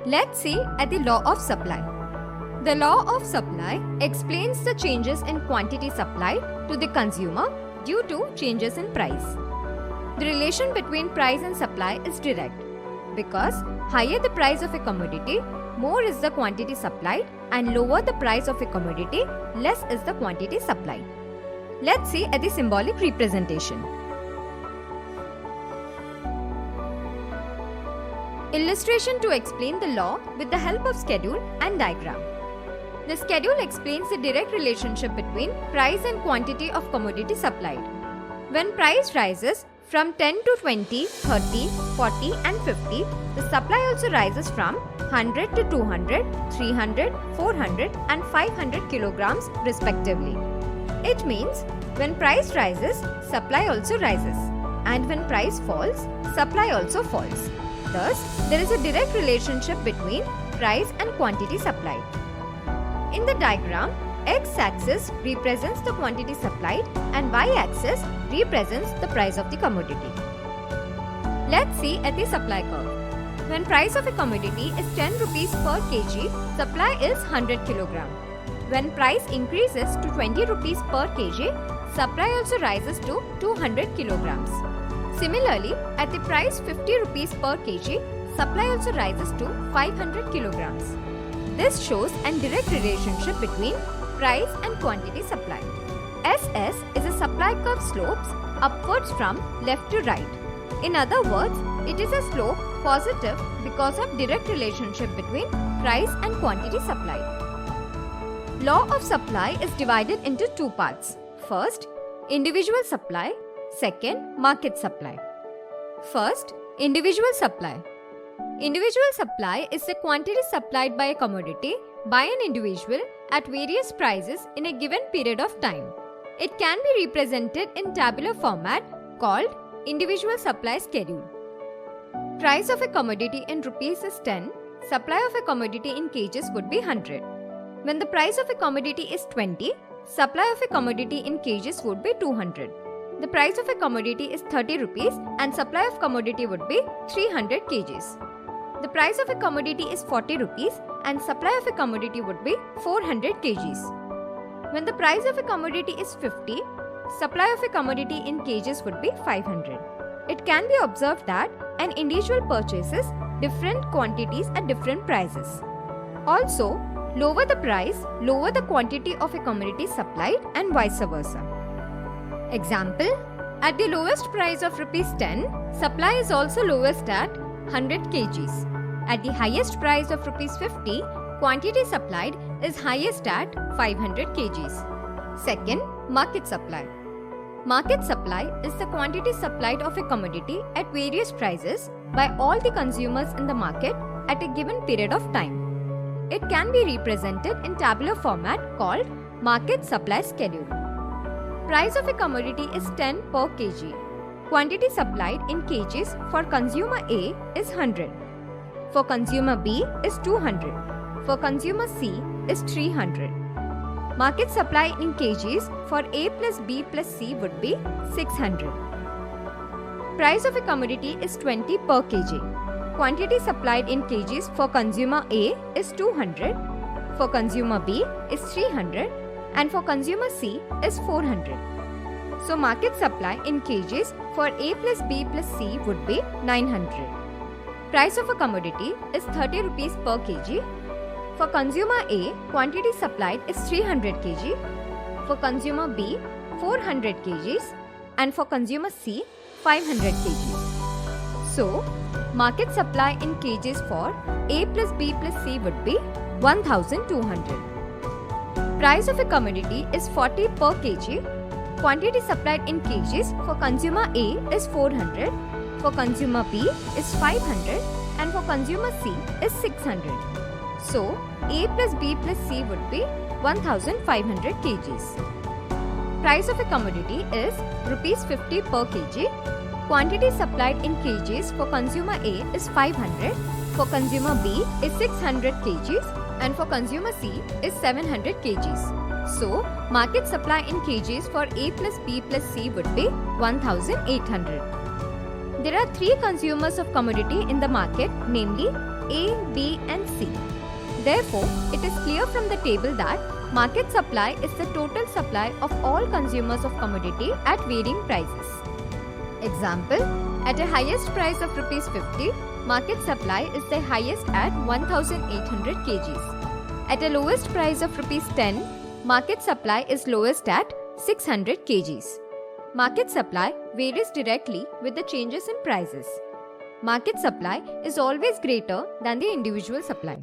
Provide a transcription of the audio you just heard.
Let's see at the law of supply. The law of supply explains the changes in quantity supplied to the consumer due to changes in price. The relation between price and supply is direct because higher the price of a commodity, more is the quantity supplied, and lower the price of a commodity, less is the quantity supplied. Let's see at the symbolic representation. Illustration to explain the law with the help of schedule and diagram. The schedule explains the direct relationship between price and quantity of commodity supplied. When price rises from 10 to 20, 30, 40 and 50, the supply also rises from 100 to 200, 300, 400 and 500 kilograms respectively. It means when price rises, supply also rises, and when price falls, supply also falls. Thus, there is a direct relationship between price and quantity supplied. In the diagram, x-axis represents the quantity supplied and y-axis represents the price of the commodity. Let's see at the supply curve. When price of a commodity is 10 rupees per kg, supply is 100 kg. When price increases to 20 rupees per kg, supply also rises to 200 kilograms. Similarly, at the price 50 rupees per kg, supply also rises to 500 kilograms. This shows a direct relationship between price and quantity supplied. SS is a supply curve slopes upwards from left to right. In other words, it is a slope positive because of direct relationship between price and quantity supplied. Law of supply is divided into two parts. First, individual supply. Second, market supply. First, individual supply. Individual supply is the quantity supplied by a commodity by an individual at various prices in a given period of time. It can be represented in tabular format called individual supply schedule. Price of a commodity in rupees is 10, supply of a commodity in kgs would be 100. When the price of a commodity is 20, supply of a commodity in kgs would be 200. The price of a commodity is 30 rupees and supply of commodity would be 300 kgs. The price of a commodity is 40 rupees and supply of a commodity would be 400 kgs. When the price of a commodity is 50, supply of a commodity in kgs would be 500. It can be observed that an individual purchases different quantities at different prices. Also, lower the price, lower the quantity of a commodity supplied and vice versa. Example, at the lowest price of rupees 10, supply is also lowest at 100 kgs. At the highest price of rupees 50, quantity supplied is highest at 500 kgs. Second, market supply. Market supply is the quantity supplied of a commodity at various prices by all the consumers in the market at a given period of time. It can be represented in tabular format called market supply schedule. Price of a commodity is 10 per kg. Quantity supplied in kgs for consumer A is 100. For consumer B is 200. For consumer C is 300. Market supply in kgs for A plus B plus C would be 600. Price of a commodity is 20 per kg. Quantity supplied in kgs for consumer A is 200. For consumer B is 300. And for consumer C is 400. So market supply in kgs for A plus B plus C would be 900. Price of a commodity is 30 rupees per kg. For consumer A, quantity supplied is 300 kg. For consumer B, 400 kgs. And for consumer C, 500 kg. So, market supply in kgs for A plus B plus C would be 1200. Price of a commodity is 40 per kg. Quantity supplied in kgs for consumer A is 400, for consumer B is 500 and for consumer C is 600. So, A plus B plus C would be 1500 kgs. Price of a commodity is rupees 50 per kg. Quantity supplied in kgs for consumer A is 500, for consumer B is 600 kgs and for consumer C is 700 kgs. So, market supply in kgs for A plus B plus C would be 1800. There are three consumers of commodity in the market, namely A, B and C. Therefore, it is clear from the table that market supply is the total supply of all consumers of commodity at varying prices. Example, at a highest price of Rs 50, market supply is the highest at 1800 kgs. At a lowest price of Rs 10, market supply is lowest at 600 kgs. Market supply varies directly with the changes in prices. Market supply is always greater than the individual supply.